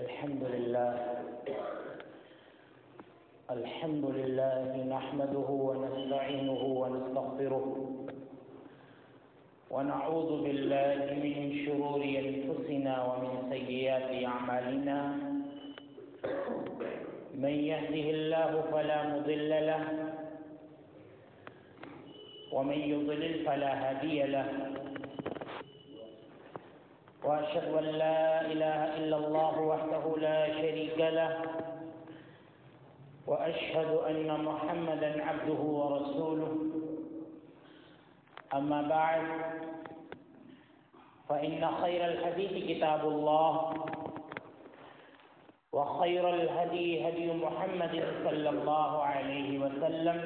الحمد لله نحمده ونستعينه ونستغفره ونعوذ بالله من شرور أنفسنا ومن سيئات أعمالنا من يهده الله فلا مضل له ومن يضلل فلا هادي له وأشهد أن لا إله إلا الله وحده لا شريك له وأشهد أن محمدا عبده ورسوله أما بعد فإن خير الحديث كتاب الله وخير الهدي هدي محمد صلى الله عليه وسلم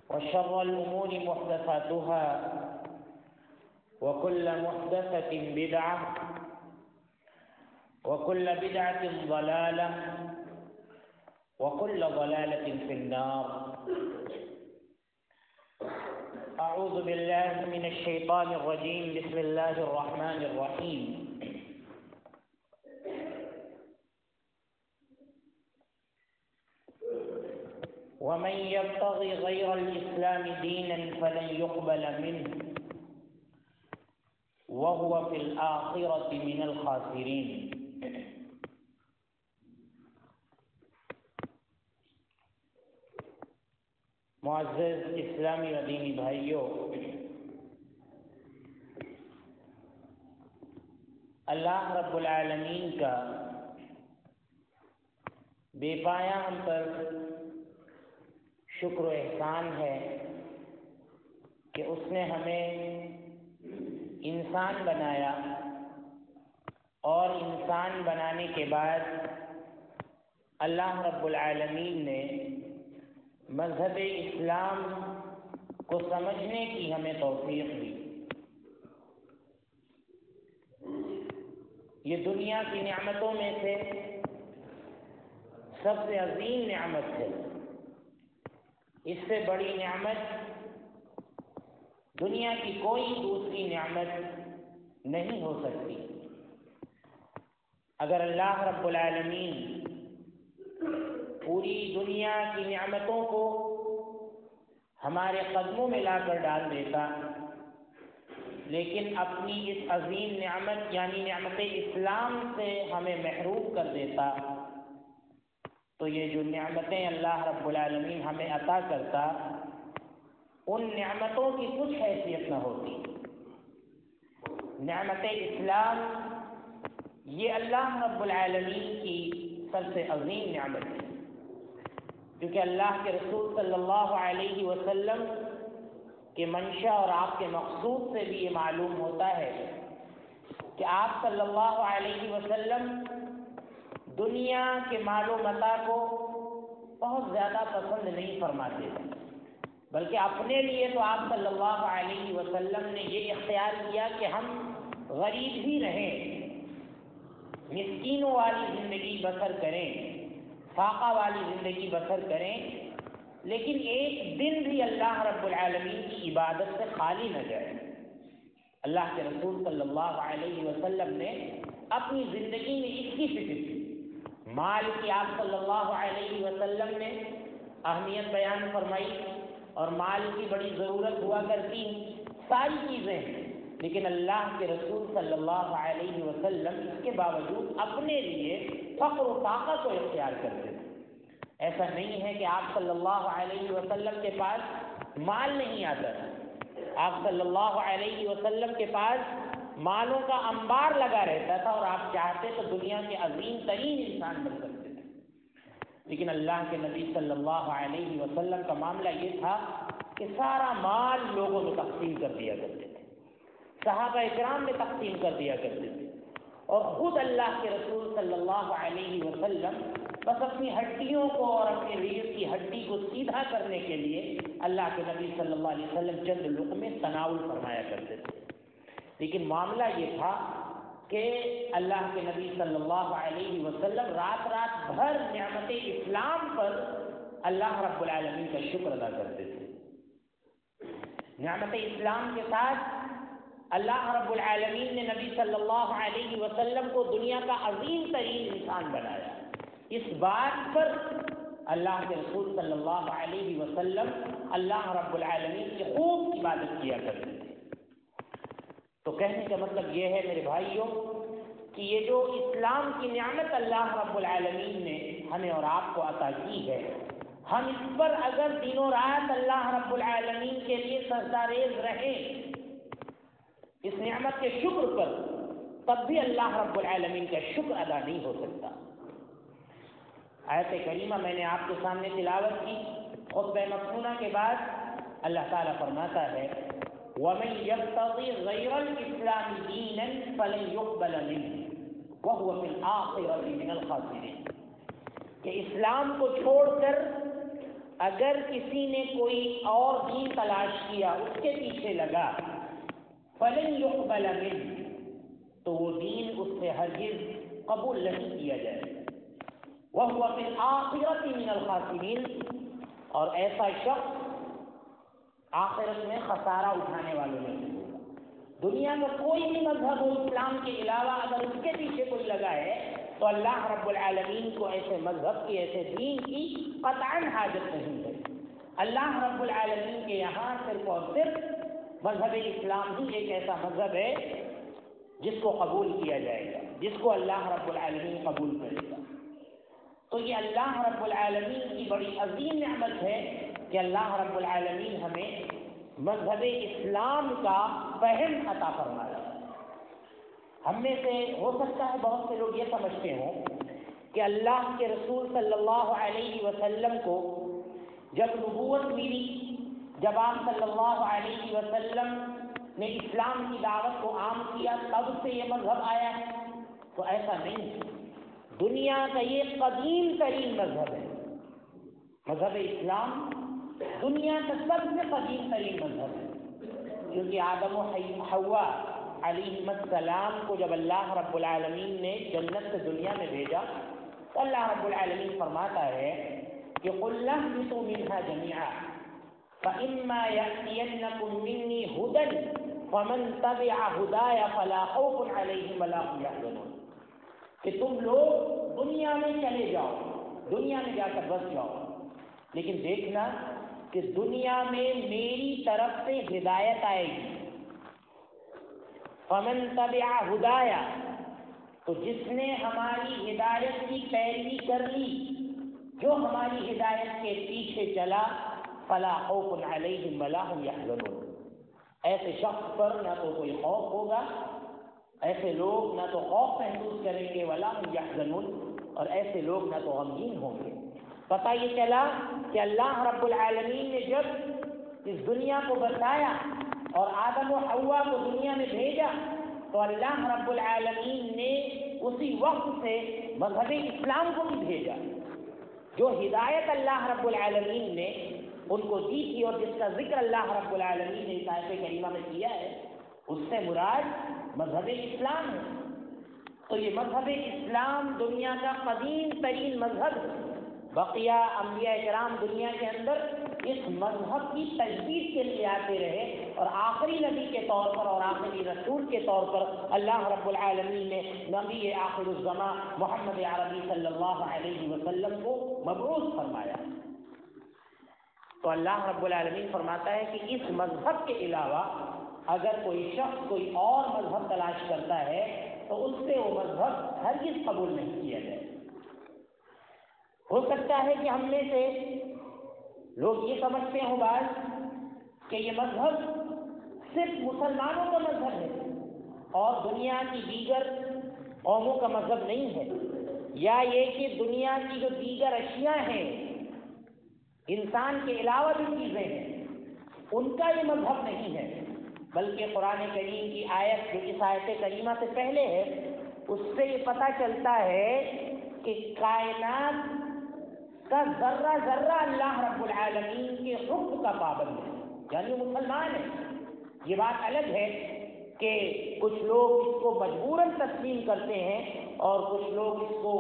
وشر الأمور محدثاتها وكل محدثة بدعة وكل بدعة ضلالة وكل ضلالة في النار. أعوذ بالله من الشيطان الرجيم. بسم الله الرحمن الرحيم. ومن يبتغي غير الإسلام دينا فلن يقبل منه وهو في الآخرة من الخاسرين. معزز اسلامی و دینی بھائیوں، اللہ رب العالمین کا بے پایا ہم پر شکر و احسان ہے کہ اس نے ہمیں انسان بنایا اور انسان بنانے کے بعد اللہ رب العالمین نے مذہب اسلام کو سمجھنے کی ہمیں توفیق دی. یہ دنیا کی نعمتوں میں سے سب سے عظیم نعمت ہے. اس سے بڑی نعمت دنیا کی کوئی دوسری نعمت نہیں ہو سکتی. اگر اللہ رب العالمین پوری دنیا کی نعمتوں کو ہمارے قدموں میں لا کر ڈال دیتا، لیکن اپنی اس عظیم نعمت یعنی نعمت اسلام سے ہمیں محروم کر دیتا، تو یہ جو نعمتیں اللہ رب العالمین ہمیں عطا کرتا، ان نعمتوں کی کچھ حیثیت نہ ہوتی. نعمت اسلام یہ اللہ رب العالمین کی سب سے عظیم نعمت ہے، کیونکہ اللہ کے رسول صلی اللہ علیہ وسلم کے منشا اور آپ کے مقصود سے بھی یہ معلوم ہوتا ہے کہ آپ صلی اللہ علیہ وسلم دنیا کے مال و متاع کو بہت زیادہ پسند نہیں فرماتے، بلکہ اپنے لیے تو آپ صلی اللہ علیہ وسلم نے یہ اختیار کیا کہ ہم غریب ہی رہیں، مسکینوں والی زندگی بسر کریں، فاقہ والی زندگی بسر کریں، لیکن ایک دن بھی اللہ رب العالمین کی عبادت سے خالی نہ جائے. اللہ کے رسول صلی اللہ علیہ وسلم نے اپنی زندگی میں اس کی فکر کی. مال کی آپ صلی اللہ علیہ وسلم نے اہمیت بیان فرمائی اور مال کی بڑی ضرورت ہوا کرتی، ساری چیزیں ہیں، لیکن اللہ کے رسول صلی اللہ علیہ وسلم اس کے باوجود اپنے لیے فقر و طاقت کو اختیار کرتے تھے. ایسا نہیں ہے کہ آپ صلی اللہ علیہ وسلم کے پاس مال نہیں آتا تھا. آپ صلی اللہ علیہ وسلم کے پاس مالوں کا انبار لگا رہتا تھا اور آپ چاہتے تو دنیا کے عظیم ترین انسان بن سکتے تھے. لیکن اللہ کے نبی صلی اللہ علیہ وسلم کا معاملہ یہ تھا کہ سارا مال لوگوں میں تقسیم کر دیا کرتے تھے، صحابہ اکرام میں تقسیم کر دیا کرتے تھے، اور خود اللہ کے رسول صلی اللہ علیہ وسلم بس اپنی ہڈیوں کو اور اپنی ریڑھ کی ہڈی کو سیدھا کرنے کے لیے اللہ کے نبی صلی اللہ علیہ وسلم چند لقمے تناول فرمایا کرتے تھے. لیکن معاملہ یہ تھا کہ اللہ کے نبی صلی اللہ علیہ وسلم رات رات بھر نعمت اسلام پر اللہ رب العالمین کا شکر ادا کرتے تھے. نعمت اسلام کے ساتھ اللہ رب العالمین نے نبی صلی اللہ علیہ وسلم کو دنیا کا عظیم ترین انسان بنایا. اس بات پر اللہ کے رسول صلی اللہ علیہ وسلم اللہ رب العالمین کی خوب عبادت کیا کرتے تھے. تو کہنے کا مطلب یہ ہے میرے بھائیوں کہ یہ جو اسلام کی نعمت اللہ رب العالمین نے ہمیں اور آپ کو عطا کی ہے، ہم اس پر اگر دنوں رات اللہ رب العالمین کے لیے سجدہ ریز رہیں اس نعمت کے شکر پر، تب بھی اللہ رب العالمین کا شکر ادا نہیں ہو سکتا. آیت کریمہ میں نے آپ کے سامنے تلاوت کی. خطبہ مصنونہ کے بعد اللہ تعالیٰ فرماتا ہے وَمَن يَبْتَغِ غَيْرَ الْإِسْلَامِ دِينًا فَلَن يُقْبَلَ مِنْهُ وَهُوَ فِي الْآخِرَةِ مِنَ الْخَاسِرِينَ کہ اسلام کو چھوڑ کر اگر کسی نے کوئی اور دین تلاش کیا، اس کے پیچھے لگا، فَلَن يُقْبَلَ مِنْهُ تو وہ دین اس سے ہرگز قبول نہیں کیا جائے گا. وَهُوَ فِي الْآخِرَةِ مِنَ الْخَاسِرِينَ اور ایسا شخص آخرت میں خسارہ اٹھانے والوں میں سے ہوگا. دنیا کا کوئی بھی مذہب ہو اسلام کے علاوہ اگر اس کے پیچھے کوئی لگا ہے تو اللہ رب العالمین کو ایسے مذہب کی، ایسے دین کی قطعاً حاجت نہیں ہے. اللہ رب العالمین کے یہاں صرف اور صرف مذہب اسلام ہی ایک ایسا مذہب ہے جس کو قبول کیا جائے گا، جس کو اللہ رب العالمین قبول کرے گا. تو یہ اللہ رب العالمین کی بڑی عظیم نعمت ہے کہ اللہ رب العالمین ہمیں مذہب اسلام کا فہم عطا فرمایا. ہم میں سے ہو سکتا ہے بہت سے لوگ یہ سمجھتے ہوں کہ اللہ کے رسول صلی اللہ علیہ وسلم کو جب نبوت ملی، جب آپ صلی اللہ علیہ وسلم نے اسلام کی دعوت کو عام کیا، تب سے یہ مذہب آیا ہے. تو ایسا نہیں ہے. دنیا کا یہ قدیم ترین مذہب ہے. مذہب اسلام دنیا کا سب سے قدیم ترین مذہب ہے، کیونکہ آدم و حوا علیہ السلام کو جب اللہ رب العالمین نے جنت سے دنیا میں بھیجا تو اللہ رب العالمین فرماتا ہے کہ قُلْ اهْبِطُوا مِنْهَا جَمِيعًا فَإِمَّا يَأْتِيَنَّكُم مِّنِّي هُدًى فَمَن تَبِعَ هُدَايَ فَلَا خَوْفٌ عَلَيْهِمْ وَلَا هُمْ يَحْزَنُونَ کہ تم لوگ دنیا میں چلے جاؤ، دنیا میں جا کر بس جاؤ، لیکن دیکھنا کہ دنیا میں میری طرف سے ہدایت آئے گی. فَمَن تَبِعَ هُدَايَ تو جس نے ہماری ہدایت کی پیروی کر لی، جو ہماری ہدایت کے پیچھے چلا، فَلَا خَوْفٌ عَلَيْهِمْ وَلَا هُمْ يَحْزَنُونَ ایسے شخص پر نہ تو کوئی خوف ہوگا، ایسے لوگ نہ تو خوف محسوس کریں گے، وَلَا هُمْ يَحْزَنُونَ اور ایسے لوگ نہ تو غمگین ہوں گے. پتہ یہ چلا کہ اللہ رب العالمین نے جب اس دنیا کو بسایا اور آدم و حوا کو دنیا میں بھیجا تو اللہ رب العالمین نے اسی وقت سے مذہب اسلام کو بھی بھیجا. جو ہدایت اللہ رب العالمین نے ان کو دی تھی اور جس کا ذکر اللہ رب العالمین نے اس آیت کریمہ میں کیا ہے، اس سے مراد مذہب اسلام ہے. تو یہ مذہب اسلام دنیا کا قدیم ترین مذہب ہے. بقیہ انبیاء کرام دنیا کے اندر اس مذہب کی تجدید کے لیے آتے رہے اور آخری نبی کے طور پر اور آخری رسول کے طور پر اللہ رب العالمین نے نبی آخر الزماں محمد عربی صلی اللہ علیہ وسلم کو مبعوث فرمایا. تو اللہ رب العالمین فرماتا ہے کہ اس مذہب کے علاوہ اگر کوئی شخص کوئی اور مذہب تلاش کرتا ہے تو اس سے وہ مذہب ہرگز قبول نہیں کیا جائے. ہو سکتا ہے کہ ہم میں سے لوگ یہ سمجھتے ہوں بعض کہ یہ مذہب صرف مسلمانوں کا مذہب ہے اور دنیا کی دیگر قوموں کا مذہب نہیں ہے، یا یہ کہ دنیا کی جو دیگر اشیاء ہیں، انسان کے علاوہ جو چیزیں ہیں، ان کا یہ مذہب نہیں ہے. بلکہ قرآن کریم کی آیت جو اس آیت کریمہ سے پہلے ہے اس سے یہ پتہ چلتا ہے کہ کائنات کا ذرہ ذرہ اللہ رب العالمین کے حکم کا پابند ہے، یعنی مسلمان ہے. یہ بات الگ ہے کہ کچھ لوگ اس کو مجبوراً تسلیم کرتے ہیں اور کچھ لوگ اس کو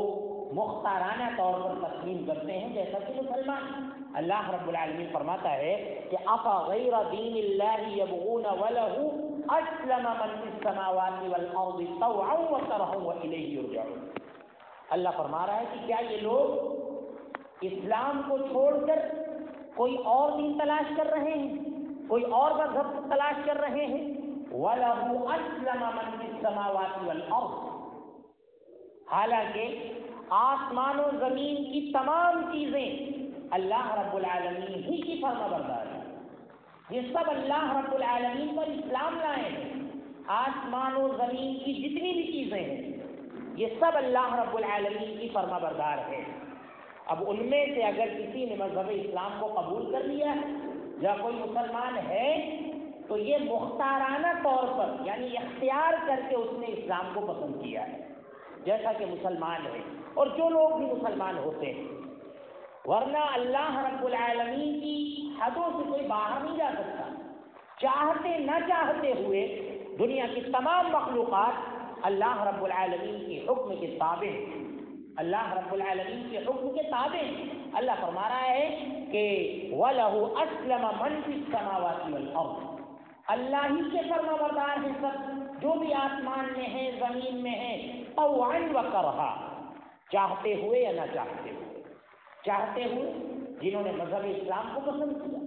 مختارانہ طور پر تسلیم کرتے ہیں، جیسا کہ مسلمان. اللہ رب العالمین فرماتا ہے کہ افغیر دین اللہ یبغون وله اسلم من فی السماوات والارض طوعا وکرہا والیہ یرجعون۔ اللہ فرما رہا ہے کہ کیا یہ لوگ اسلام کو چھوڑ کر کوئی اور دین تلاش کر رہے ہیں، کوئی اور مذہب تلاش کر رہے ہیں؟ وَلَهُ أَسْلَمَ مَن فِي السَّمَاوَاتِ وَالْأَرْضِ، حالانکہ آسمان و زمین کی تمام چیزیں اللہ رب العالمین ہی کی فرما بردار ہے۔ یہ سب اللہ رب العالمین پر اسلام لائے ہیں۔ آسمان و زمین کی جتنی بھی چیزیں ہیں یہ سب اللہ رب العالمین کی فرما بردار ہے۔ اب ان میں سے اگر کسی نے مذہب اسلام کو قبول کر لیا ہے یا کوئی مسلمان ہے تو یہ مختارانہ طور پر یعنی اختیار کر کے اس نے اسلام کو پسند کیا ہے، جیسا کہ مسلمان ہے اور جو لوگ بھی مسلمان ہوتے ہیں، ورنہ اللہ رب العالمین کی حدوں سے کوئی باہر نہیں جا سکتا۔ چاہتے نہ چاہتے ہوئے دنیا کی تمام مخلوقات اللہ رب العالمین کے حکم کے تابع ہیں، اللہ رب العالمین کے حکم کے تابع ہیں۔ اللہ فرما رہا ہے کہ وَلَهُ أَسْلَمَ مَن فِي السَّمَاوَاتِ وَالْأَرْضِ، اللہ ہی کے فرما بردار ہیں سب، جو بھی آسمان میں ہے زمین میں ہے، طوعا وکرہا، چاہتے ہوئے یا نہ چاہتے ہوئے۔ چاہتے ہوئے جنہوں نے مذہب اسلام کو پسند کیا،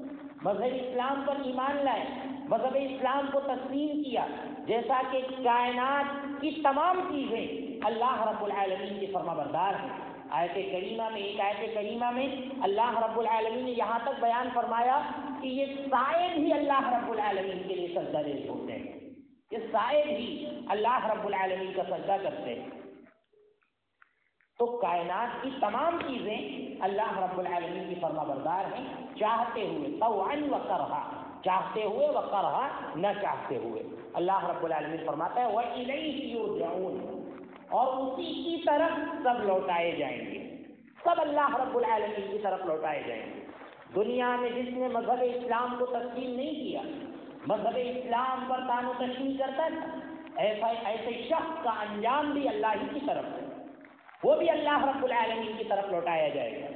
مذہب اسلام پر ایمان لائے، مذہب اسلام کو تسلیم کیا، جیسا کہ کائنات کی تمام چیزیں اللہ رب العالمین کے فرما بردار ہیں۔ آیت کریمہ میں ایک آیت کریمہ میں اللہ رب العالمین نے یہاں تک بیان فرمایا کہ یہ سائے بھی اللہ رب العالمین کے لیے سجدہ ریز ہوتے ہیں، یہ سائے بھی اللہ رب العالمین کا سجدہ کرتے ہیں۔ تو کائنات کی تمام چیزیں اللہ رب العالمین کی فرما بردار ہیں، چاہتے ہوئے، طوعا وکرہا، چاہتے ہوئے وکرہا، نہ چاہتے ہوئے۔ اللہ رب العالمین فرماتا ہے وَإِلَيْهِ يُرْجَعُونَ، اور اسی کی طرف سب لوٹائے جائیں گے، سب اللہ رب العالمین کی طرف لوٹائے جائیں گے۔ دنیا میں جس نے مذہب اسلام کو تسلیم نہیں کیا، مذہب اسلام پر تان و تشنیع کرتا تھا، ایسے شخص کا انجام بھی اللہ ہی کی طرف ہے، وہ بھی اللہ رب العالمین کی طرف لوٹایا جائے گا۔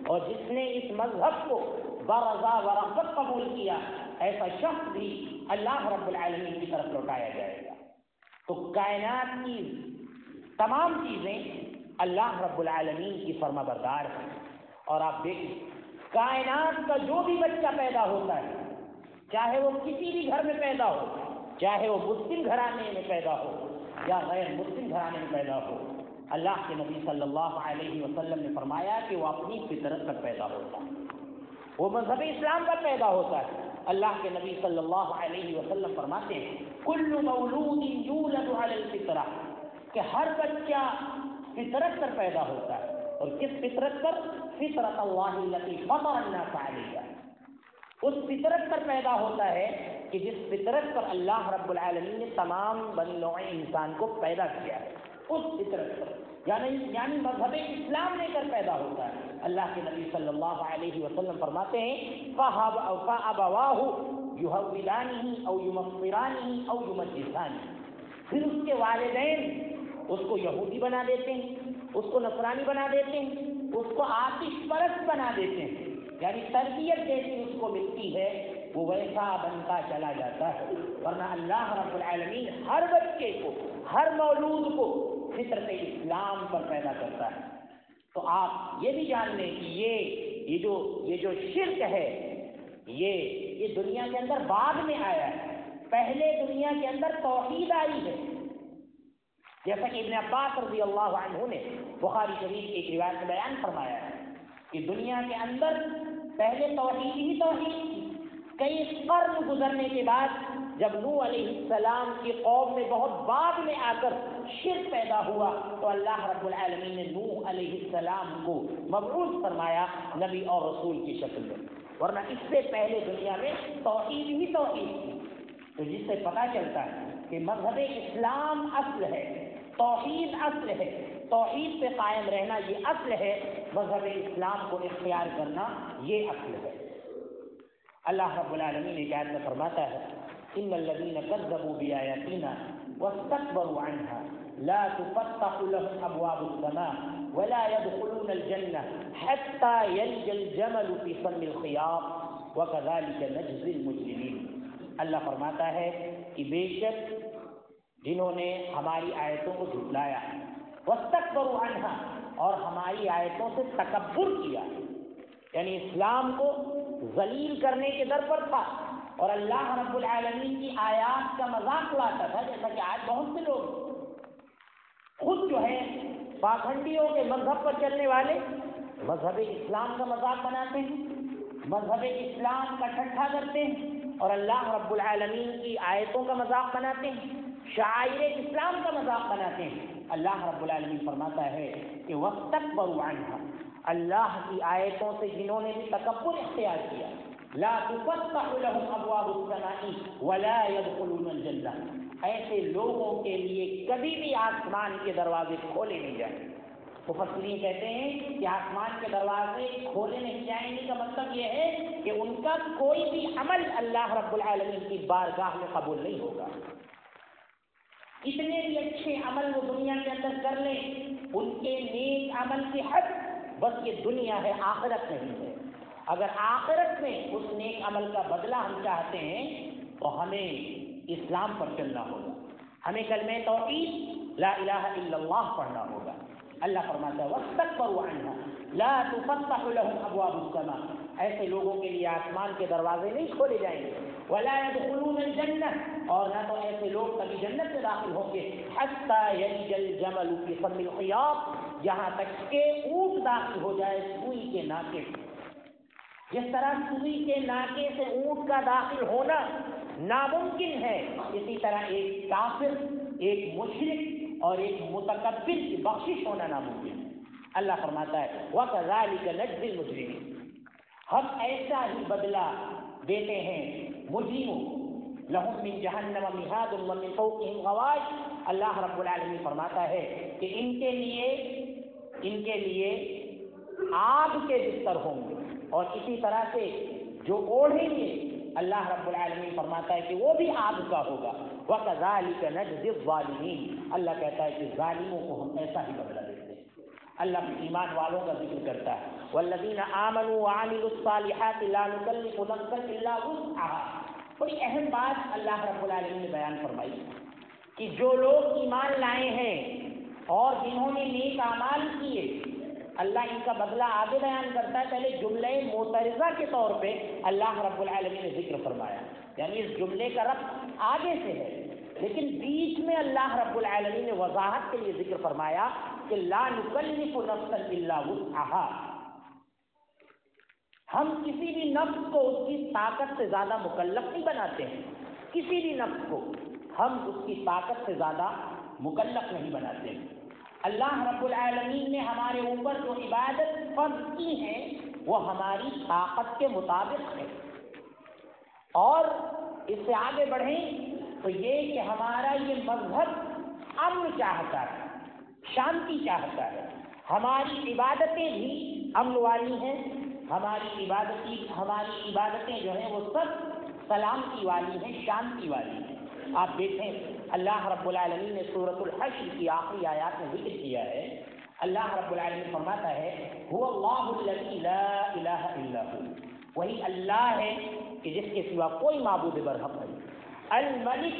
اور جس نے اس مذہب کو برضا و رغبت قبول کیا، ایسا شخص بھی اللہ رب العالمین کی طرف لوٹایا جائے گا۔ تو کائنات کی تمام چیزیں اللہ رب العالمین کی فرما بردار ہیں۔ اور آپ دیکھیں کائنات کا جو بھی بچہ پیدا ہوتا ہے، چاہے وہ کسی بھی گھر میں پیدا ہو، چاہے وہ مسلم گھرانے میں پیدا ہو یا غیر مسلم گھرانے میں پیدا ہو، اللہ کے نبی صلی اللہ علیہ وسلم نے فرمایا کہ وہ اپنی فطرت پر پیدا ہوتا ہے، وہ مذہب اسلام پر پیدا ہوتا ہے۔ اللہ کے نبی صلی اللہ علیہ وسلم فرماتے ہیں کل مولود یولد علی الفطرہ، کہ ہر بچہ فطرت پر پیدا ہوتا ہے، اور کس فطرت پر؟ فطرت اللہ التی فطر الناس علیہا، اس فطرت پر پیدا ہوتا ہے کہ جس فطرت پر اللہ رب العالمین نے تمام بنی نوع انسان کو پیدا کیا ہے، اس فطرت پر یعنی مذہب اسلام لے کر پیدا ہوتا ہے۔ اللہ کے نبی صلی اللہ علیہ وسلم فرماتے ہیں فَأَبَوَاهُ يُهَوِّدَانِهِ أَوْ يُمَصِّرَانِهِ أَوْ يُمَجِّسَانِهِ، پھر اس کے والدین اس کو یہودی بنا دیتے ہیں، اس کو نصرانی بنا دیتے ہیں، اس کو آتش پرست بنا دیتے ہیں، یعنی تربیت جیسی اس کو ملتی ہے وہ ویسا بنتا چلا جاتا ہے۔ ورنہ اللہ رب العالمین ہر بچے کو، ہر مولود کو فطرت اسلام پر پیدا کرتا ہے۔ تو آپ یہ بھی جان لیں کہ یہ جو شرک ہے یہ دنیا کے اندر بعد میں آیا ہے، پہلے دنیا کے اندر توحید آئی ہے، جیسا کہ ابن عباس رضی اللہ عنہ نے بخاری شریف کی ایک روایت میں بیان فرمایا ہے کہ دنیا کے اندر پہلے توحید ہی توحید تھی، کئی قرن گزرنے کے بعد جب نوح علیہ السلام کی قوم میں بہت بعد میں آ کر شرک پیدا ہوا تو اللہ رب العالمین نے نوح علیہ السلام کو مبعوث فرمایا نبی اور رسول کی شکل میں، ورنہ اس سے پہلے دنیا میں توحید ہی توحید تھی۔ تو جس سے پتہ چلتا ہے کہ مذہب اسلام اصل ہے، توحید اصل ہے، توحید پہ قائم رہنا یہ اصل ہے، مذہب اسلام کو اختیار کرنا یہ اصل ہے۔ اللہ رب العالمین ایک آیت میں فرماتا ہے ان الذين كذبوا بآياتنا واستكبروا عنها لا تفتح لهم ابواب السماء ولا يدخلون الجنة حتى يلج الجمل في سم الخياط وكذلك نجزي المجرمين۔ اللہ فرماتا ہے کہ بے شک جنہوں نے ہماری آیتوں کو جھٹلایا واستکبروا عنہا اور ہماری آیتوں سے تکبر کیا، یعنی اسلام کو ذلیل کرنے کے در پر تھا اور اللہ رب العالمین کی آیات کا مذاق اڑاتا تھا، جیسا کہ آج بہت سے لوگ خود جو ہے پاکھنڈیوں کے مذہب پر چلنے والے مذہب اسلام کا مذاق بناتے ہیں، مذہب اسلام کا ٹھٹھا کرتے ہیں اور اللہ رب العالمین کی آیتوں کا مذاق بناتے ہیں، شعائر اسلام کا مذاق بناتے ہیں۔ اللہ رب العالمین فرماتا ہے کہ واستکبروا عنہا، اللہ کی آیتوں سے جنہوں نے بھی تکبر اختیار کیا، لا تفتح لهم ابواب السماء ولا يدخلون الجنہ، ایسے لوگوں کے لیے کبھی بھی آسمان کے دروازے کھولے نہیں جائیں۔ مفسرین کہتے ہیں کہ آسمان کے دروازے کھولے نہیں جائیں گے کا مطلب یہ ہے کہ ان کا کوئی بھی عمل اللہ رب العالمین کی بارگاہ میں قبول نہیں ہوگا۔ اتنے بھی اچھے عمل وہ دنیا کے اندر کر لیں، ان کے نیک عمل کی حد بس یہ دنیا ہے، آخرت نہیں ہے۔ اگر آخرت میں اس نیک عمل کا بدلہ ہم چاہتے ہیں تو ہمیں اسلام پر چلنا ہوگا، ہمیں کلمہ توحید لا الہ الا اللہ پڑھنا ہوگا۔ اللہ فرماتا ہے واستکبروا عنہا لا تفتح لهم ابواب السماء، ایسے لوگوں کے لیے آسمان کے دروازے نہیں کھولے جائیں گے، ولا يدخلون الجنہ، اور نہ تو ایسے لوگ کبھی جنت میں داخل ہوں گے، حتی یلج الجمل فی سم الخیاط، یہاں تک کہ اونٹ داخل ہو جائے سوئی کے ناکے۔ جس طرح سوئی کے ناکے سے اونٹ کا داخل ہونا ناممکن ہے، اسی طرح ایک کافر، ایک مشرک اور ایک متکبر کی بخشش ہونا ناممکن ہے۔ اللہ فرماتا ہے وَكَذَلِكَ نَجْزِي الْمُجْرِمِينَ، ہم ایسا ہی بدلہ دیتے ہیں مجرموں، لَهُم مِّن جَهَنَّمَ مِهَادٌ وَمِن فَوْقِهِمْ غَوَاشٍ، اللہ رب العالمین فرماتا ہے کہ ان کے لیے آگ کے بستر ہوں گے، اور اسی طرح سے جو اوڑھیں گے اللہ رب العالمین فرماتا ہے کہ وہ بھی آگ کا ہوگا۔ وَكَذَلِكَ نَجْزِي الظَّالِمِينَ، اللہ کہتا ہے کہ ظالموں کو ہم ایسا ہی بدلہ دیتے ہیں۔ اللہ ایمان والوں کا ذکر کرتا ہے وَالَّذِينَ آمَنُوا وَعَمِلُوا الصَّالِحَاتِ لَا نُكَلِّفُ نَفْسًا إِلَّا وُسْعَهَا، بڑی اہم بات اللہ رب العالمین نے بیان فرمائی کہ جو لوگ ایمان لائے ہیں اور جنہوں نے نیک اعمال کیے، اللہ ان کا بدلہ آگے بیان کرتا ہے۔ پہلے جملہ معترضہ کے طور پہ اللہ رب العالمین نے ذکر فرمایا، یعنی اس جملے کا ربط آگے سے ہے، لیکن بیچ میں اللہ رب العالمین نے وضاحت کے لیے ذکر فرمایا کہ لا نکلف نفسا الا وسعها، ہم کسی بھی نفس کو اس کی طاقت سے زیادہ مکلف نہیں بناتے ہیں، کسی بھی نفس کو ہم اس کی طاقت سے زیادہ مکلف نہیں بناتے ہیں۔ اللہ رب العالمین نے ہمارے اوپر جو عبادت فرض کی ہے وہ ہماری طاقت کے مطابق ہے، اور اس سے آگے بڑھیں تو یہ کہ ہمارا یہ مذہب امن چاہتا ہے، شانتی چاہتا ہے، ہماری عبادتیں بھی امن والی ہیں، ہماری عبادتیں جو ہیں وہ سب سلامتی والی ہیں، شانتی والی ہیں۔ آپ دیکھیں اللہ رب العالمین نے سورۃ الحشر کی آخری آیات میں ذکر کیا ہے، اللہ رب العالمین فرماتا ہے هو اللہ الذی لا الہ الا هو، وہی اللہ ہے کہ جس کے سوا کوئی معبود برحق نہیں، الملک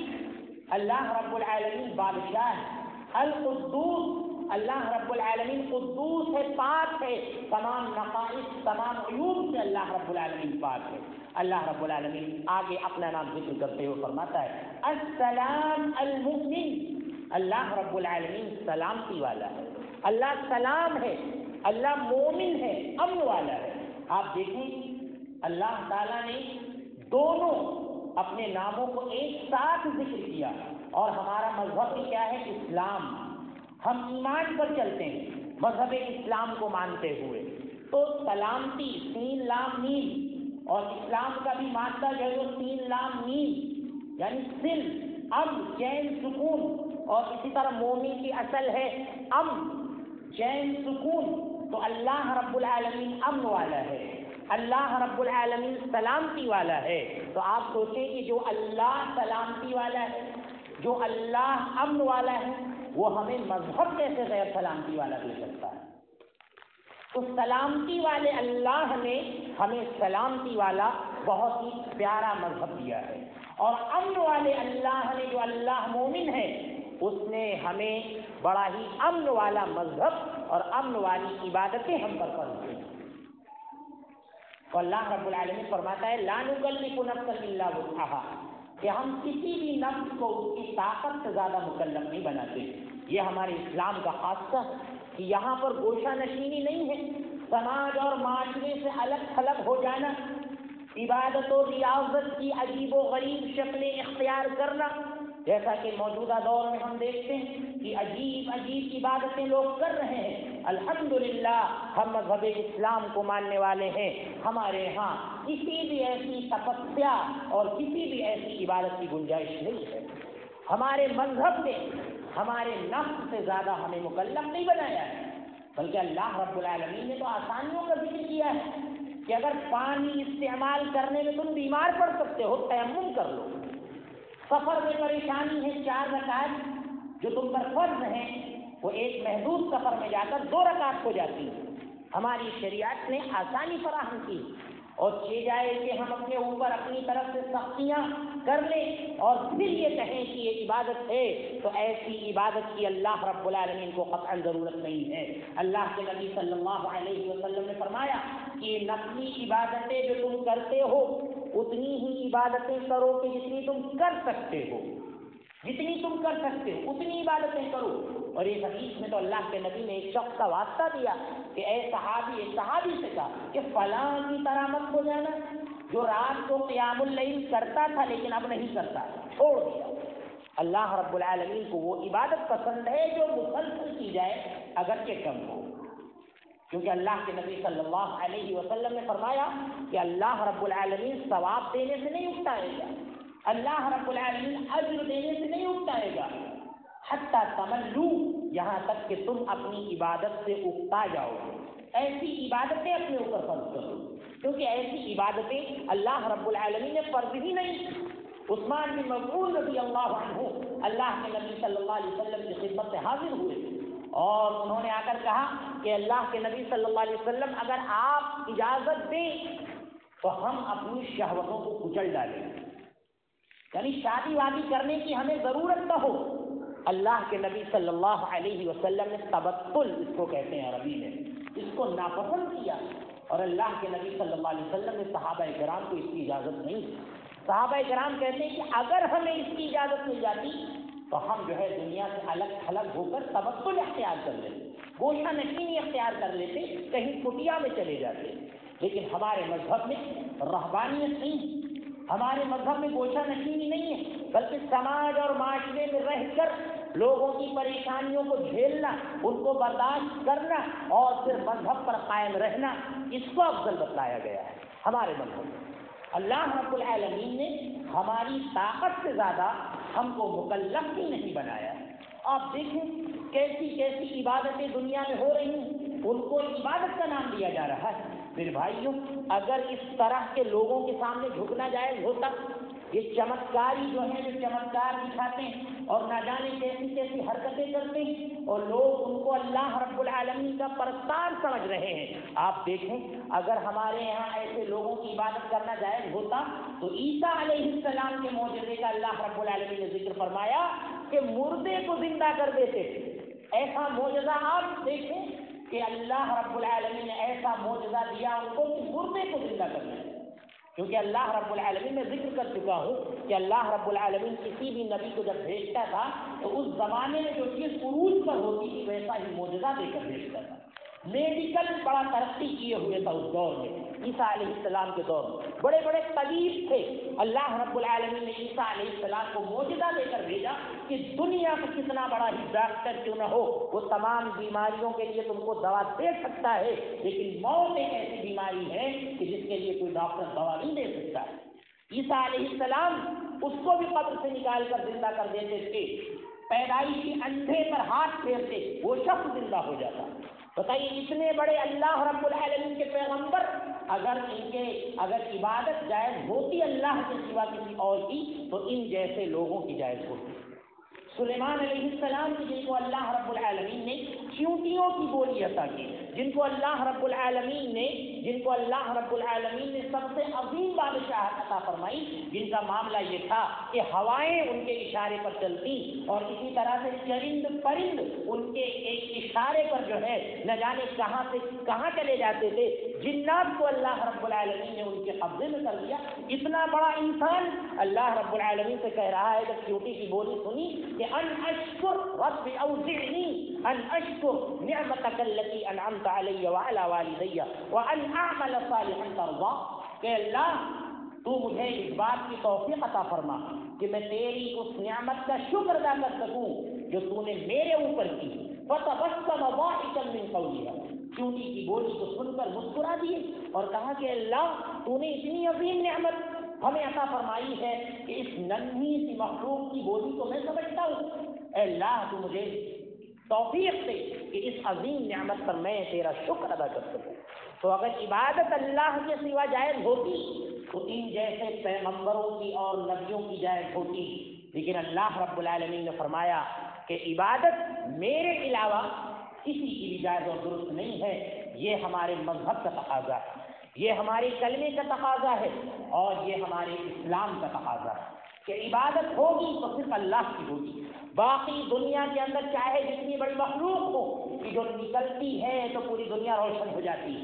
اللہ رب العالمین بادشاہ ہے، القدوس اللہ رب العالمین قدوس ہے، پاک ہے، تمام نقائص تمام عیوب سے اللہ رب العالمین پاک ہے۔ اللہ رب العالمین آگے اپنا نام ذکر کرتے ہوئے فرماتا ہے السلام المؤمن، اللہ رب العالمین سلامتی والا ہے، اللہ سلام ہے، اللہ مومن ہے، امن والا ہے۔ آپ دیکھیں اللہ تعالیٰ نے دونوں اپنے ناموں کو ایک ساتھ ذکر کیا، اور ہمارا مذہب کیا ہے؟ اسلام، ہم ایمان پر چلتے ہیں مذہب اسلام کو مانتے ہوئے، تو سلامتی سین لام میم، اور اسلام کا بھی مادہ جو ہے وہ سین لام میم، یعنی سلم، امن، چین، سکون، اور اسی طرح مومن کی اصل ہے امن، چین، سکون، تو اللہ رب العالمین امن والا ہے، اللہ رب العالمین سلامتی والا ہے۔ تو آپ سوچیں کہ جو اللہ سلامتی والا ہے، جو اللہ امن والا ہے، وہ ہمیں مذہب کیسے غیر سلامتی والا دے سکتا ہے؟ تو سلامتی والے اللہ نے ہمیں سلامتی والا بہت ہی پیارا مذہب دیا ہے، اور امن والے اللہ نے، جو اللہ مومن ہے، اس نے ہمیں بڑا ہی امن والا مذہب اور امن والی عبادتیں ہم پر فرض کی۔ تو اللہ رب العالمین فرماتا ہے لا نکلف نفسا الا وسعها، کہ ہم کسی بھی نفس کو اس کی طاقت سے زیادہ مکلف نہیں بناتے۔ یہ ہمارے اسلام کا خاصہ کہ یہاں پر گوشہ نشینی نہیں ہے، سماج اور معاشرے سے الگ تھلگ ہو جانا، عبادت و ریاضت کی عجیب و غریب شکلیں اختیار کرنا، جیسا کہ موجودہ دور میں ہم دیکھتے ہیں کہ عجیب عجیب عبادتیں لوگ کر رہے ہیں۔ الحمدللہ ہم مذہب اسلام کو ماننے والے ہیں، ہمارے یہاں کسی بھی ایسی تپسیا اور کسی بھی ایسی عبادت کی گنجائش نہیں ہے۔ ہمارے مذہب نے ہمارے نفس سے زیادہ ہمیں مکلف نہیں بنایا ہے، بلکہ اللہ رب العالمین نے تو آسانیوں کا ذکر کیا ہے کہ اگر پانی استعمال کرنے میں تم بیمار پڑ سکتے ہو، تیمم کر لو۔ سفر میں پریشانی ہے، 4 رکعت جو تم پر فرض ہیں وہ ایک محدود سفر میں جا کر 2 رکعت ہو جاتی ہیں۔ ہماری شریعت نے آسانی فراہم کی، اور یہ جائے کہ ہم اپنے اوپر اپنی طرف سے سختیاں کر لیں اور پھر یہ کہیں کہ یہ عبادت ہے، تو ایسی عبادت کی اللہ رب العالمین کو قطعاً ضرورت نہیں ہے۔ اللہ کے نبی صلی اللہ علیہ وسلم نے فرمایا کہ نفلی عبادتیں جو تم کرتے ہو اتنی ہی عبادتیں کرو کہ جتنی تم کر سکتے ہو، جتنی تم کر سکتے ہو اتنی عبادتیں کرو۔ اور اس حدیث میں تو اللہ کے نبی نے ایک شخص کا واسطہ دیا کہ اے صحابی، ایک صحابی سے کہا کہ فلاں کی طرح مت ہو جانا جو رات کو قیام اللیل کرتا تھا لیکن اب نہیں کرتا، چھوڑ دیا۔ اللہ رب العالمین کو وہ عبادت پسند ہے جو مسلسل کی جائے اگرچہ کم ہو، کیونکہ اللہ کے نبی صلی اللہ علیہ وسلم نے فرمایا کہ اللہ رب العالمین ثواب دینے سے نہیں اکتائے گا، اللہ رب العالمین اجر دینے سے نہیں اکتائے گا، حتیٰ تملو، یہاں تک کہ تم اپنی عبادت سے اکتا جاؤ۔ ایسی عبادتیں اپنے اوپر فرض کرو، کیونکہ ایسی عبادتیں اللہ رب العالمین نے فرض ہی نہیں۔ عثمان بن مظعون رضی اللہ عنہ اللہ کے نبی صلی اللہ علیہ وسلم کی خدمت سے حاضر ہوئے اور انہوں نے آ کر کہا کہ اللہ کے نبی صلی اللہ علیہ وسلم اگر آپ اجازت دیں تو ہم اپنی شہوتوں کو کچل ڈالیں، یعنی شادی وادی کرنے کی ہمیں ضرورت نہ ہو۔ اللہ کے نبی صلی اللہ علیہ وسلم نے تبتل، اس کو کہتے ہیں عربی میں، اس کو ناپسند کیا، اور اللہ کے نبی صلی اللہ علیہ وسلم نے صحابہ کرام کو اس کی اجازت نہیں دی۔ صحابہ کرام کہتے ہیں کہ اگر ہمیں اس کی اجازت مل جاتی تو ہم جو ہے دنیا سے الگ تھلگ ہو کر تبتل اختیار کر لیتے، گوشہ نشینی اختیار کر لیتے، کہیں کٹیا میں چلے جاتے۔ لیکن ہمارے مذہب میں رہبانیت نہیں، ہمارے مذہب میں گوشہ نشینی نہیں ہے، بلکہ سماج اور معاشرے میں رہ کر لوگوں کی پریشانیوں کو جھیلنا، ان کو برداشت کرنا اور پھر مذہب پر قائم رہنا، اس کو افضل بتلایا گیا ہے ہمارے مذہب میں۔ اللہ رب العالمین نے ہماری طاقت سے زیادہ ہم کو مکلف ہی نہیں بنایا ہے۔ آپ دیکھیں کیسی کیسی عبادتیں دنیا میں ہو رہی ہیں، ان کو عبادت کا نام دیا جا رہا ہے۔ میرے بھائیوں، اگر اس طرح کے لوگوں کے سامنے جھکنا جائز ہوتا، یہ چمتکاری جو ہے جو چمتکار دکھاتے ہیں اور نہ جانے کیسی کیسی حرکتیں کرتے ہیں اور لوگ ان کو اللہ رب العالمین کا پرستار سمجھ رہے ہیں، آپ دیکھیں اگر ہمارے یہاں ایسے لوگوں کی عبادت کرنا جائز ہوتا تو عیسیٰ علیہ السلام کے معجزے کا اللہ رب العالمین نے ذکر فرمایا کہ مردے کو زندہ کر دیتے تھے۔ ایسا معجزہ آپ دیکھیں کہ اللہ رب العالمین نے ایسا معجزہ دیا ان کو کہ مردے کو زندہ کر دیا، کیونکہ اللہ رب العالمین میں ذکر کر چکا ہوں کہ اللہ رب العالمین کسی بھی نبی کو جب بھیجتا تھا تو اس زمانے میں جو چیز عروج پر ہوتی تھی ویسا ہی معجزہ دے کر بھیجتا تھا۔ میڈیکل بڑا ترقی کیے ہوئے تھا اس دور میں، عیسیٰ علیہ السلام کے دور میں بڑے بڑے طبیب تھے۔ اللہ رب العالمین نے عیسیٰ علیہ السلام کو معجزہ دے کر بھیجا کہ دنیا کا کتنا بڑا ہی ڈاکٹر کیوں نہ ہو، وہ تمام بیماریوں کے لیے تم کو دوا دے سکتا ہے، لیکن موت ایک ایسی بیماری ہے کہ جس کے لیے کوئی ڈاکٹر دوا نہیں دے سکتا ہے۔ عیسیٰ علیہ السلام اس کو بھی قبر سے نکال کر زندہ کر دیتے تھے، پیدائشی اندھے پر ہاتھ پھیرتے وہ شخص زندہ ہو جاتا۔ بتائیے اتنے بڑے اللہ رب العالمین کے پیغمبر اگر عبادت جائز ہوتی اللہ کے سوا کسی اور کی تو ان جیسے لوگوں کی جائز ہوتی۔ سلیمان علیہ السلام کی جن کو اللہ رب العالمین نے چیونٹیوں کی بولی عطا کی، جن کو اللہ رب العالمین نے سب سے عظیم بادشاہت عطا فرمائی، جن کا معاملہ یہ تھا کہ ہوائیں ان کے اشارے پر چلتی اور اسی طرح سے چرند پرند ان کے ایک اشارے پر جو ہے نہ جانے کہاں سے کہاں چلے جاتے تھے۔ جنات کو اللہ رب العالمین نے ان کے قبضے میں کر دیا۔ اتنا بڑا انسان اللہ رب العالمین سے کہہ رہا ہے جب چیونٹی کی بولی سنی کہ ان اشکر رب اوزعنی ان اشکر نعمتک التی انعمت علی وعلی والدی وان اعمل صالحا ترضی، کہ اللہ تو مجھے اس بات کی توفیق عطا فرما کہ میں تیری اس نعمت کا شکر ادا کر سکوں جو تو نے میرے اوپر کی۔ فتبسم ضاحكا من قولها، چیونٹی کی بولی کو سن کر مسکرا دیے اور کہا کہ اللہ تو نے اتنی عظیم نعمت ہمیں عطا فرمائی ہے کہ اس ننھی سی مخلوق کی بولی کو میں سمجھتا ہوں، اے اللہ تو مجھے توفیق دے کہ اس عظیم نعمت پر میں تیرا شکر ادا کر سکوں۔ تو اگر عبادت اللہ کے سوا جائز ہوتی تو ان جیسے پیغمبروں کی اور نبیوں کی جائز ہوتی، لیکن اللہ رب العالمین نے فرمایا کہ عبادت میرے علاوہ کسی کی بھی جائز اور درست نہیں ہے، یہ ہمارے مذہب کا تقاضا ہے، یہ ہمارے کلمے کا تقاضا ہے اور یہ ہمارے اسلام کا تقاضا ہے کہ عبادت ہوگی تو صرف اللہ کی ہوگی۔ باقی دنیا کے اندر چاہے جتنی بڑی مخلوق ہو کہ جو نکلتی ہے تو پوری دنیا روشن ہو جاتی ہے،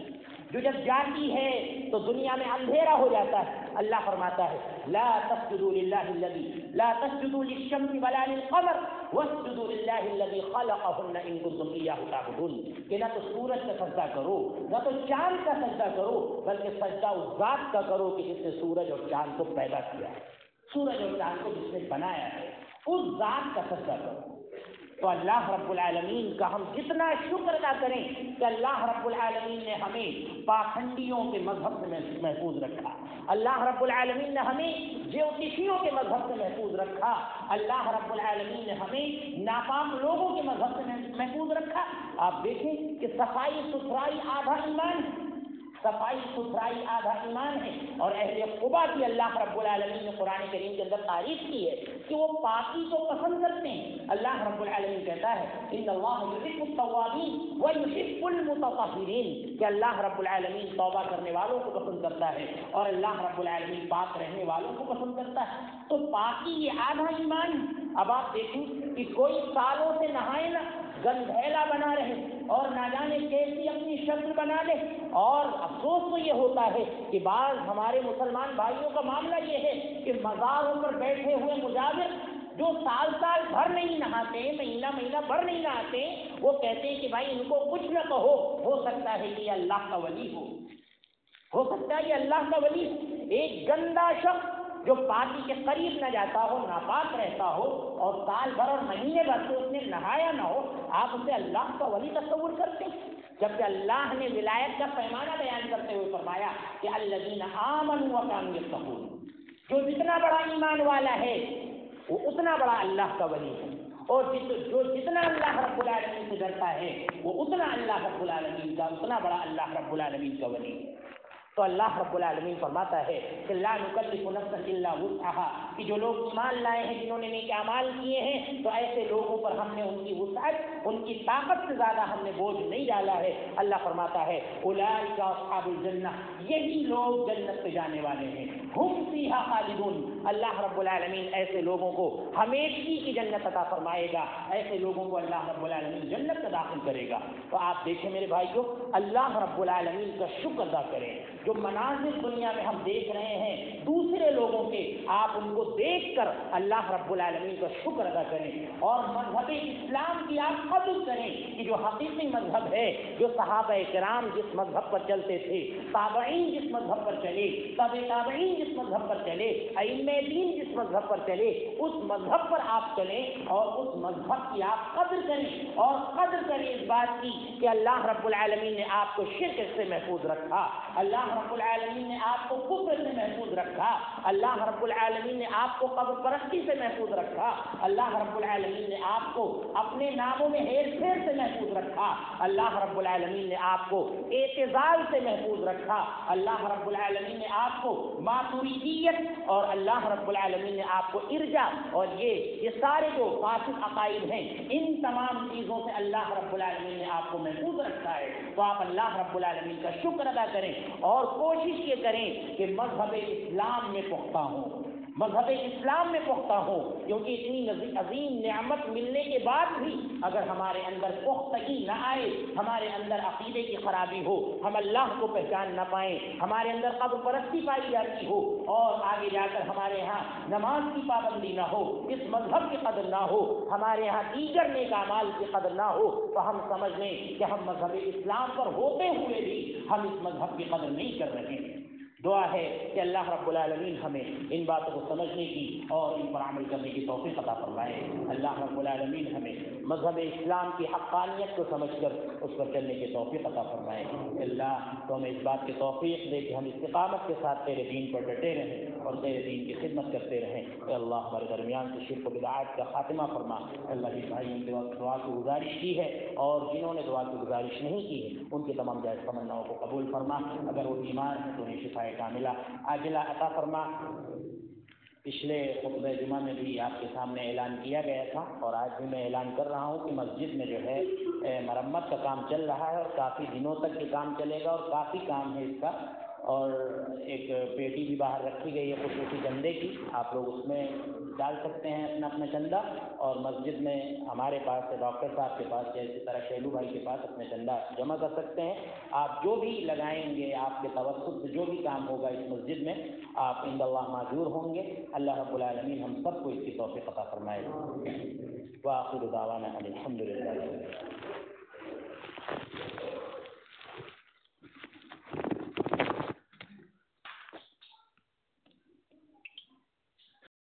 جو جب جاتی ہے تو دنیا میں اندھیرا ہو جاتا ہے۔ اللہ فرماتا ہے لا تسجدوا للہ الذی لا تسجدوا للشمس ولا للقمر واسجدوا للہ الذی خلقہن ان کنتم ایاہ تعبدون، کہ نہ تو سورج کا سجدہ کرو نہ تو چاند کا سجدہ کرو، بلکہ سجدہ اس ذات کا کرو کہ جس نے سورج اور چاند کو پیدا کیا ہے، سورج اور چاند کو جس نے بنایا ہے اس ذات کا سجدہ کرو۔ تو اللہ رب العالمین کا ہم جتنا شکر ادا کریں کہ اللہ رب العالمین نے ہمیں پاکھنڈیوں کے مذہب سے محفوظ رکھا، اللہ رب العالمین نے ہمیں جیوتشیوں کے مذہب سے محفوظ رکھا، اللہ رب العالمین نے ہمیں ناپاک لوگوں کے مذہب سے محفوظ رکھا۔ آپ دیکھیں کہ صفائی ستھرائی آدھا ایمان ہے، صفائی ستھرائی آدھا ایمان ہے، اور اہل قبا کی اللہ رب العالمین نے قرآن کریم کے اندر تعریف کی ہے کہ وہ پاکی کو پسند کرتے ہیں۔ اللہ رب العالمین کہتا ہے ان اللہ یحب التوابین ویحب المتطہرین، کہ اللہ رب العالمین توبہ کرنے والوں کو پسند کرتا ہے اور اللہ رب العالمین پاک رہنے والوں کو پسند کرتا ہے۔ تو پاکی یہ آدھا ایمان ہے۔ اب آپ دیکھیں کہ کوئی سالوں سے نہائے نہ، گندھیلا بنا رہے اور نہ جانے کیسی اپنی شکل بنا لے، اور افسوس تو یہ ہوتا ہے کہ بعض ہمارے مسلمان بھائیوں کا معاملہ یہ ہے کہ مزاروں پر بیٹھے ہوئے مجاور جو سال بھر نہیں نہاتے، مہینہ بھر نہیں نہاتے، وہ کہتے ہیں کہ بھائی ان کو کچھ نہ کہو، ہو سکتا ہے کہ یہ اللہ کا ولی ہو سکتا ہے یہ اللہ کا ولی۔ ایک گندا شخص جو پاکی کے قریب نہ جاتا ہو، ناپاک رہتا ہو اور سال بھر اور مہینے بھر سے اس نے نہایا نہ ہو، آپ اسے اللہ کا ولی تصور کرتے ہیں، جبکہ اللہ نے ولایت کا پیمانہ بیان کرتے ہوئے فرمایا کہ الذین آمنوا وکانوا یتقون، جو جتنا بڑا ایمان والا ہے وہ اتنا بڑا اللہ کا ولی ہے، اور جو جتنا اللہ رب العالمین سے ڈرتا ہے وہ اتنا اللہ رب العالمین کا، اتنا بڑا اللہ رب العالمین کا ولی ہے۔ تو اللہ رب العالمین فرماتا ہے کہ لا نکلف نفسا الا وسعها، کہ جو لوگ ایمان لائے ہیں، جنہوں نے نیک اعمال کیے ہیں، تو ایسے لوگوں پر ہم نے ان کی وسعت، ان کی طاقت سے زیادہ ہم نے بوجھ نہیں ڈالا ہے۔ اللہ فرماتا ہے اولئک اصحاب الجنہ، یہی لوگ جنت پہ جانے والے ہیں، ہم فیہا خالدون، اللہ رب العالمین ایسے لوگوں کو ہمیشگی کی جنت عطا فرمائے گا، ایسے لوگوں کو اللہ رب العالمین جنت میں داخل کرے گا۔ تو آپ دیکھیں میرے بھائیوں، اللہ رب العالمین کا شکر ادا کریں۔ جو مناظر دنیا میں ہم دیکھ رہے ہیں دوسرے لوگوں کے، آپ ان کو دیکھ کر اللہ رب العالمین کا شکر ادا کریں، اور مذہب اسلام کی آپ قدر کریں کہ جو حقیقی مذہب ہے، جو صحابہ کرام جس مذہب پر چلتے تھے، تابعین جس مذہب پر چلے، تابع تابعین جس مذہب پر چلے، ائمہ دین جس مذہب پر چلے، اس مذہب پر آپ چلیں اور اس مذہب کی آپ قدر کریں، اور قدر کریں اس بات کی کہ اللہ رب العالمین نے آپ کو شرک سے محفوظ رکھا، اللہ رب العالمین نے آپ کو کفر سے محفوظ رکھا، اللہ رب العالمین نے آپ کو قبر پرستی سے محفوظ رکھا، اللہ رب العالمین نے آپ کو اپنے ناموں میں ہیر پھیر سے محفوظ رکھا۔ رکھا, اللہ رب العالمین نے آپ کو اعتزال سے محفوظ رکھا, اللہ رب العالمین نے آپ کو ماتوریدیت اور اللہ رب العالمین نے آپ کو ارجا اور یہ سارے جو فاسد عقائد ہیں ان تمام چیزوں سے اللہ رب العالمین نے آپ کو محفوظ رکھا ہے. تو آپ اللہ رب العالمین کا شکر ادا کریں اور کوشش یہ کریں کہ مذہب اسلام میں پختہ ہوں, مذہب اسلام میں پختہ ہو, کیونکہ اتنی عظیم نعمت ملنے کے بعد بھی اگر ہمارے اندر پختگی نہ آئے, ہمارے اندر عقیدے کی خرابی ہو, ہم اللہ کو پہچان نہ پائیں, ہمارے اندر قبر پرستی پائی جاتی ہو اور آگے جا کر ہمارے یہاں نماز کی پابندی نہ ہو, اس مذہب کی قدر نہ ہو, ہمارے یہاں دیگر نیک اعمال کی قدر نہ ہو, تو ہم سمجھ لیں کہ ہم مذہب اسلام پر ہوتے ہوئے بھی ہم اس مذہب کی قدر نہیں کر رہے ہیں. دعا ہے کہ اللہ رب العالمین ہمیں ان باتوں کو سمجھنے کی اور ان پر عمل کرنے کی توفیق عطا فرمائے. اللہ رب العالمین ہمیں مذہب اسلام کی حقانیت کو سمجھ کر اس پر چلنے کی توفیق عطا فرمائے. اللہ تو ہمیں اس بات کی توفیق دے کہ ہم استقامت کے ساتھ تیرے دین پر ڈٹے رہیں اور تیرے دین کی خدمت کرتے رہیں. اے اللہ ہمارے درمیان سے شرک و بدعات کا خاتمہ فرما. اللہ جس بھائیوں نے دعا کی گزارش کی ہے اور جنہوں نے دعا کی گزارش نہیں کی ہے ان کی تمام جائز تمناؤں کو قبول فرما. اگر وہ بیمار ہیں تو انہیں شفا کاملہ عاجلہ عطا فرما. پچھلے خطبہ جمعہ میں بھی آپ کے سامنے اعلان کیا گیا تھا اور آج بھی میں اعلان کر رہا ہوں کہ مسجد میں جو ہے مرمت کا کام چل رہا ہے اور کافی دنوں تک یہ کام چلے گا اور کافی کام ہے اس کا, اور ایک پیٹی بھی باہر رکھی گئی ہے خصوصی چندے کی, آپ لوگ اس میں ڈال سکتے ہیں اپنا اپنا چندہ, اور مسجد میں ہمارے پاس ڈاکٹر صاحب کے پاس یا اسی طرح شیلو بھائی کے پاس اپنے چندہ جمع کر سکتے ہیں. آپ جو بھی لگائیں گے, آپ کے توسط سے جو بھی کام ہوگا اس مسجد میں, آپ عند اللہ معذور ہوں گے. اللہ رب العالمین ہم سب کو اس کی توفیق عطا فرمائے. وآخر دعوانا الحمد للہ.